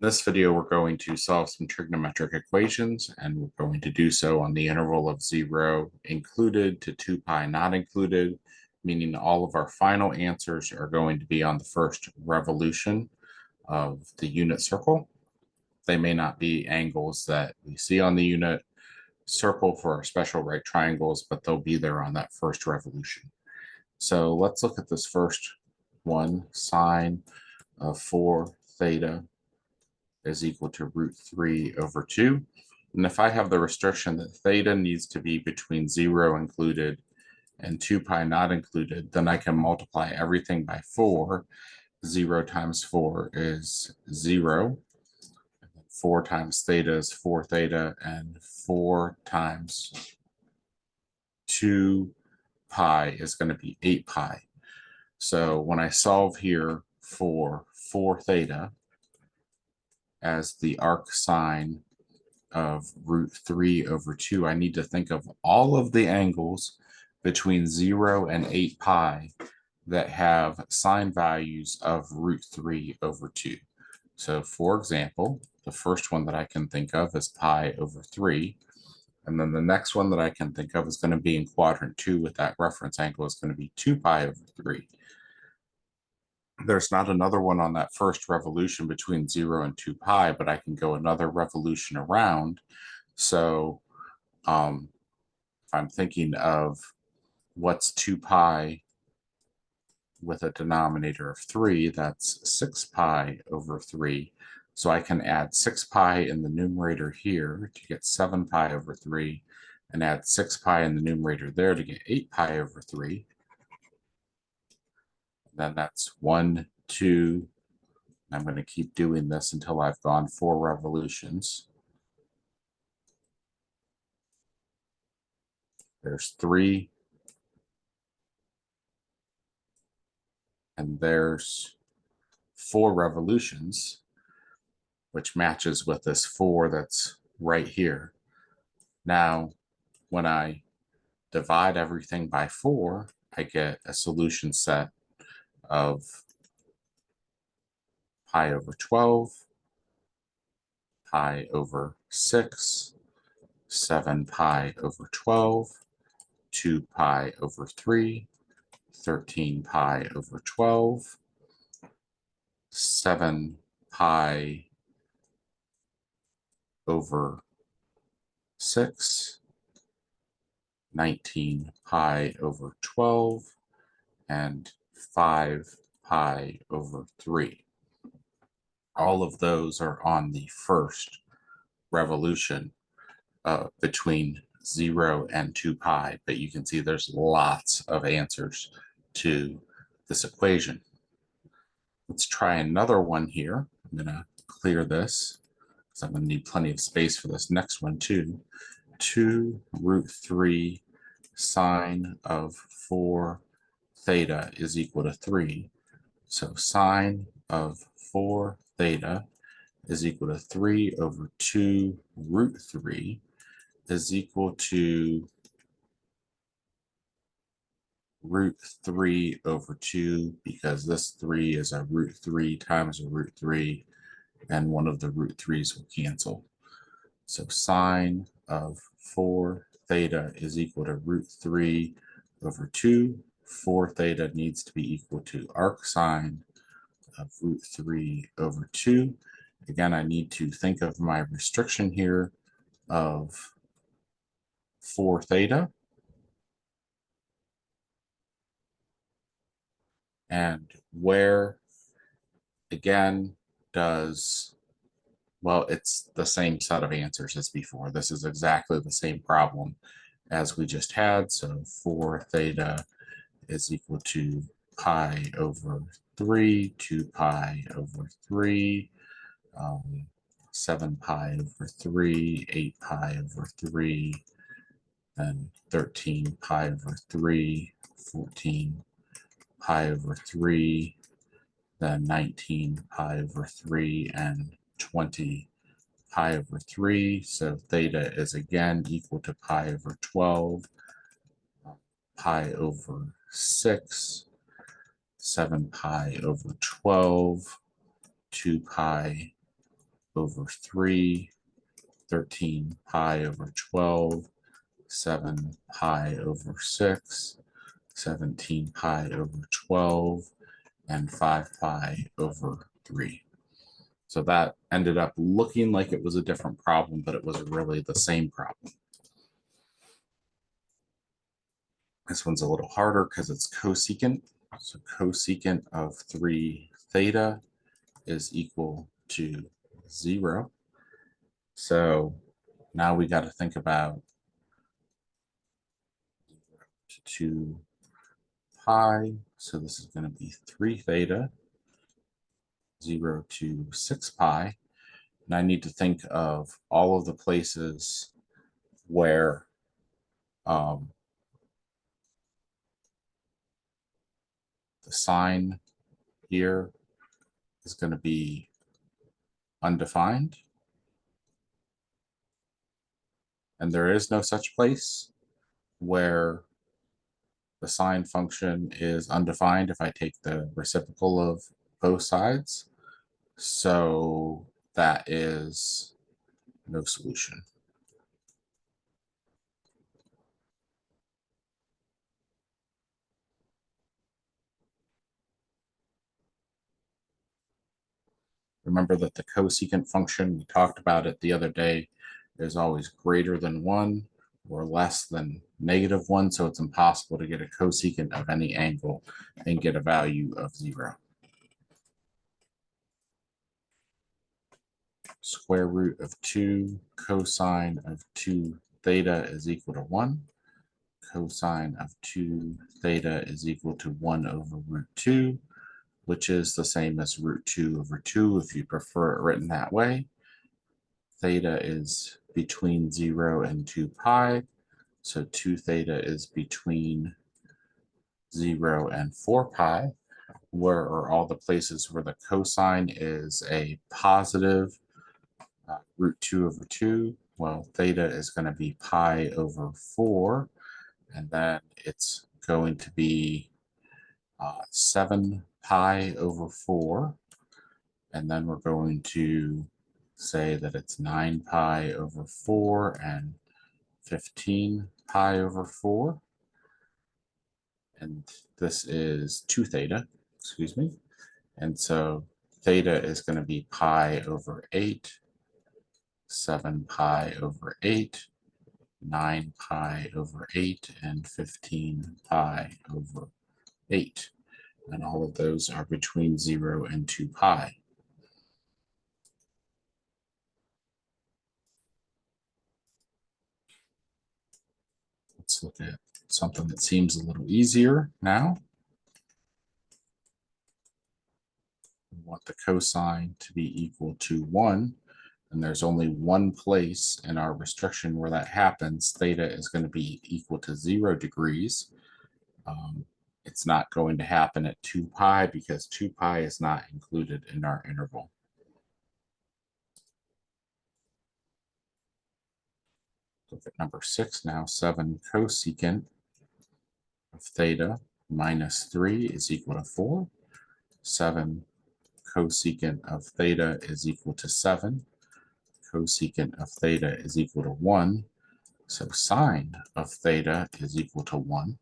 In this video, we're going to solve some trigonometric equations, and we're going to do so on the interval of 0 included to 2 pi not included, meaning all of our final answers are going to be on the first revolution of the unit circle. They may not be angles that we see on the unit circle for our special right triangles, but they'll be there on that first revolution. So let's look at this first one. Sine of 4 theta is equal to root 3 over 2. And if I have the restriction that theta needs to be between 0 included and 2 pi not included, then I can multiply everything by 4. 0 times 4 is 0. 4 times theta is 4 theta, and 4 times 2 pi is going to be 8 pi. So when I solve here for 4 theta as the arc sine of root 3 over 2, I need to think of all of the angles between 0 and 8 pi that have sine values of root 3 over 2. So for example, the first one that I can think of is pi over 3. And then the next one that I can think of is going to be in quadrant 2 with that reference angle is going to be 2 pi over 3. There's not another one on that first revolution between 0 and 2 pi, but I can go another revolution around. So if I'm thinking of what's 2 pi with a denominator of 3, that's 6 pi over 3. So I can add 6 pi in the numerator here to get 7 pi over 3, and add 6 pi in the numerator there to get 8 pi over 3. Then that's 1, 2. I'm going to keep doing this until I've gone 4 revolutions. There's 3. And there's 4 revolutions, which matches with this 4 that's right here. Now, when I divide everything by 4, I get a solution set of pi over 12, pi over 6, 7 pi over 12, 2 pi over 3, 13 pi over 12, 7 pi over 6, 19 pi over 12, and 5 pi over 3. All of those are on the first revolution between 0 and 2 pi, but you can see there's lots of answers to this equation. Let's try another one here. I'm going to clear this because I'm going to need plenty of space for this next one too. 2 root 3 sine of 4 theta is equal to 3. So sine of 4 theta is equal to 3 over 2 root 3 is equal to root 3 over 2, because this 3 is a root 3 times a root 3, and one of the root 3's will cancel. So sine of 4 theta is equal to root 3 over 2. 4 theta needs to be equal to arc sine of root 3 over 2. Again, I need to think of my restriction here of 4 theta. And where, again, does, well, it's the same set of answers as before. This is exactly the same problem as we just had. So 4 theta is equal to pi over 3, 2 pi over 3, 7 pi over 3, 8 pi over 3, and 13 pi over 3, 14 pi over 3, then 19 pi over 3, and 20 pi over 3. So theta is again equal to pi over 12, pi over 6, 7 pi over 12, 2 pi over 3, 13 pi over 12, 7 pi over 6, 17 pi over 12, and 5 pi over 3. So that ended up looking like it was a different problem, but it was really the same problem. This one's a little harder because it's cosecant. So cosecant of 3 theta is equal to 0. So now we got to think about 2 pi. So this is going to be 3 theta, 0 to 6 pi. And I need to think of all of the places where the sign here is going to be undefined. And there is no such place where the sine function is undefined if I take the reciprocal of both sides. So that is no solution. Remember that the cosecant function, we talked about it the other day, is always greater than 1 or less than -1, so it's impossible to get a cosecant of any angle and get a value of 0. Square root of 2 cosine of 2 theta is equal to 1. Cosine of 2 theta is equal to 1 over root 2, which is the same as root 2 over 2 if you prefer it written that way. Theta is between 0 and 2 pi, so 2 theta is between 0 and 4 pi, where are all the places where the cosine is a positive root 2 over 2. Well, theta is going to be pi over 4, and then it's going to be 7 pi over 4, and then we're going to say that it's 9 pi over 4 and 15 pi over 4, and this is 2 theta, excuse me, and so theta is going to be pi over 8, 7 pi over 8, 9 pi over 8, and 15 pi over 8. And all of those are between 0 and 2 pi. Let's look at something that seems a little easier now. We want the cosine to be equal to 1. And there's only one place in our restriction where that happens. Theta is going to be equal to 0 degrees. It's not going to happen at 2 pi because 2 pi is not included in our interval. Look at number 6 now. 7 cosecant of theta minus 3 is equal to 4. 7 cosecant of theta is equal to 7. Cosecant of theta is equal to 1. So sine of theta is equal to 1.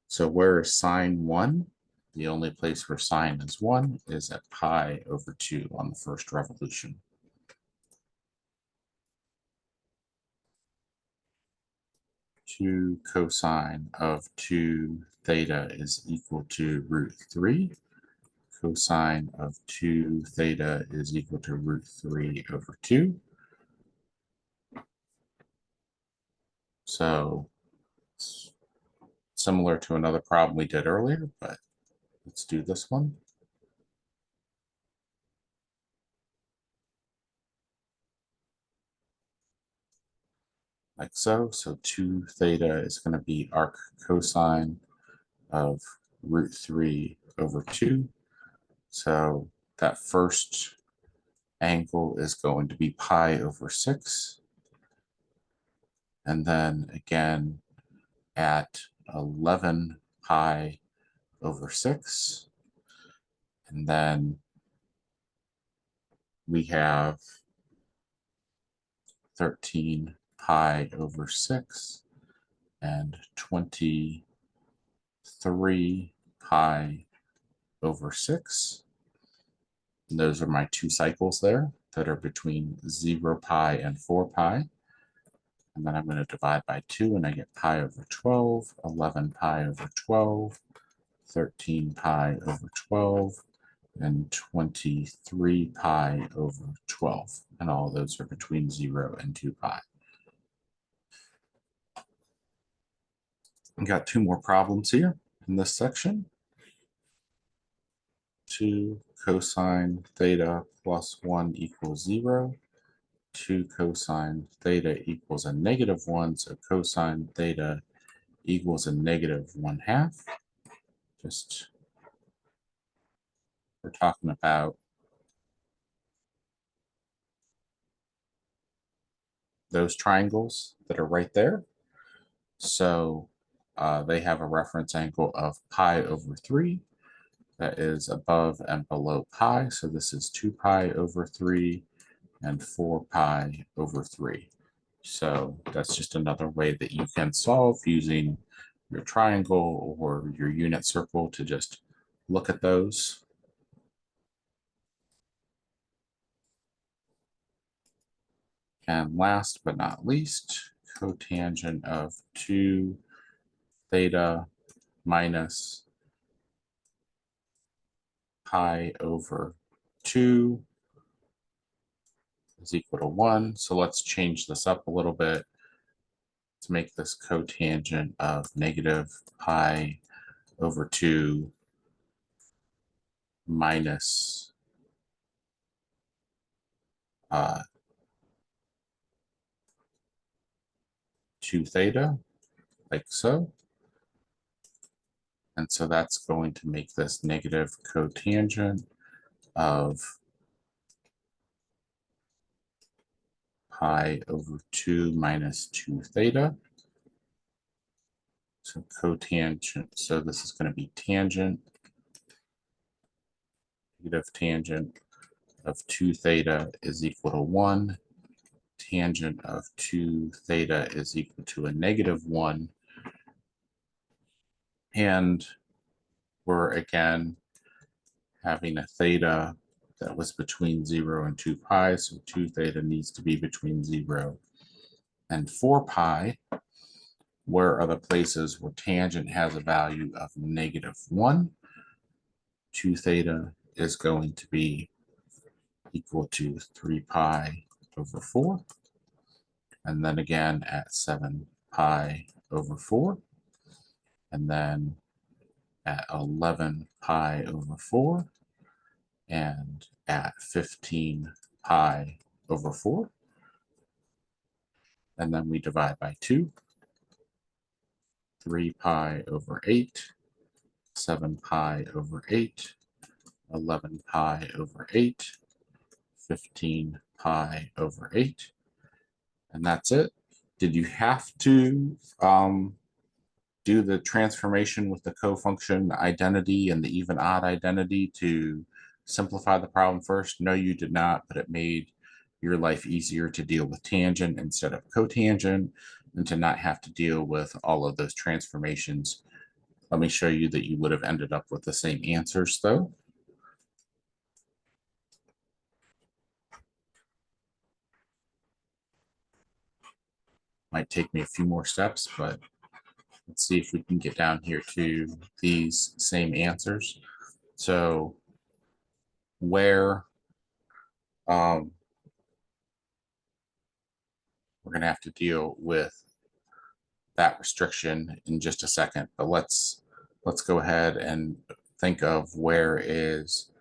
So where is sine 1? The only place where sine is 1 is at pi over 2 on the first revolution. Two cosine of 2 theta is equal to root 3. Cosine of 2 theta is equal to root 3 over 2. So it's similar to another problem we did earlier, but let's do this one. Like so. So 2 theta is going to be arc cosine of root 3 over 2. So that first angle is going to be pi over 6. And then again at 11 pi over 6. And then we have 13 pi over 6, and 23 pi over 6. And those are my two cycles there that are between 0 pi and 4 pi. And then I'm going to divide by 2, and I get pi over 12, 11 pi over 12, 13 pi over 12, and 23 pi over 12. And all of those are between 0 and 2 pi. I got two more problems here in this section. 2 cosine theta plus 1 equals 0. 2 cosine theta equals a negative 1, so cosine theta equals a negative 1/2. Just, we're talking about those triangles that are right there. So they have a reference angle of pi over 3 that is above and below pi. So this is 2 pi over 3 and 4 pi over 3. So that's just another way that you can solve using your triangle or your unit circle to just look at those. And last but not least, cotangent of 2 theta minus pi over 2 is equal to 1. So let's change this up a little bit to make this cotangent of negative pi over 2 minus 2 theta, like so. And so that's going to make this negative cotangent of pi over 2 minus 2 theta. So cotangent, so this is going to be tangent, negative tangent of 2 theta is equal to 1. Tangent of 2 theta is equal to a negative 1. And we're again having a theta that was between 0 and 2 pi, so 2 theta needs to be between 0 and 4 pi. Where are the places where tangent has a value of negative 1? 2 theta is going to be equal to 3 pi over 4. And then again at 7 pi over 4. And then at 11 pi over 4. And at 15 pi over 4. And then we divide by 2. 3 pi over 8. 7 pi over 8. 11 pi over 8. 15 pi over 8. And that's it. Did you have to do the transformation with the cofunction identity and the even odd identity to simplify the problem first? No, you did not, but it made your life easier to deal with tangent instead of cotangent and to not have to deal with all of those transformations. Let me show you that you would have ended up with the same answers though. Might take me a few more steps, but let's see if we can get down here to these same answers. So where we're going to have to deal with that restriction in just a second, but let's go ahead and think of where is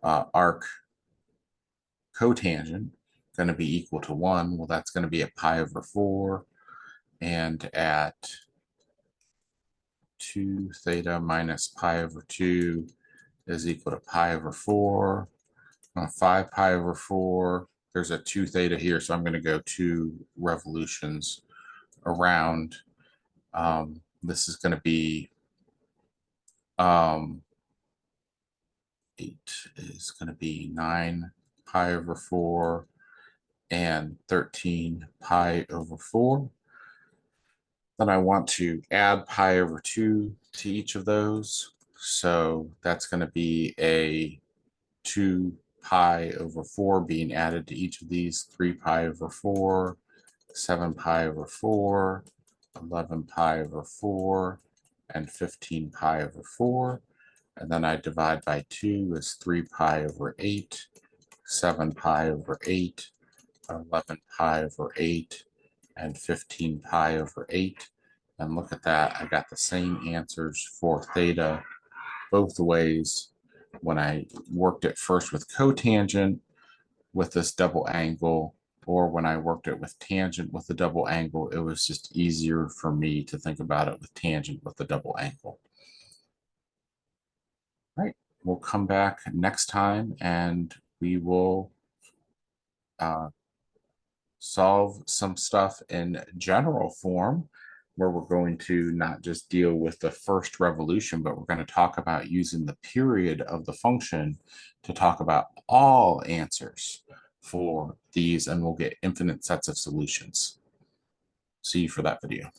arc cotangent going to be equal to 1. Well, that's going to be at pi over 4, and at 2 theta minus pi over 2 is equal to pi over 4. 5 pi over 4. There's a 2 theta here, so I'm going to go 2 revolutions around. This is going to be 8 is going to be 9 pi over 4, and 13 pi over 4. Then I want to add pi over 2 to each of those. So that's going to be a 2 pi over 4 being added to each of these, 3 pi over 4, 7 pi over 4, 11 pi over 4, and 15 pi over 4. And then I divide by 2 is 3 pi over 8, 7 pi over 8, 11 pi over 8, and 15 pi over 8. And look at that, I got the same answers for theta both ways. When I worked it first with cotangent with this double angle, or when I worked it with tangent with the double angle, it was just easier for me to think about it with tangent with the double angle. All right, we'll come back next time and we will solve some stuff in general form, where we're going to not just deal with the first revolution, but we're going to talk about using the period of the function to talk about all answers for these, and we'll get infinite sets of solutions. See you for that video.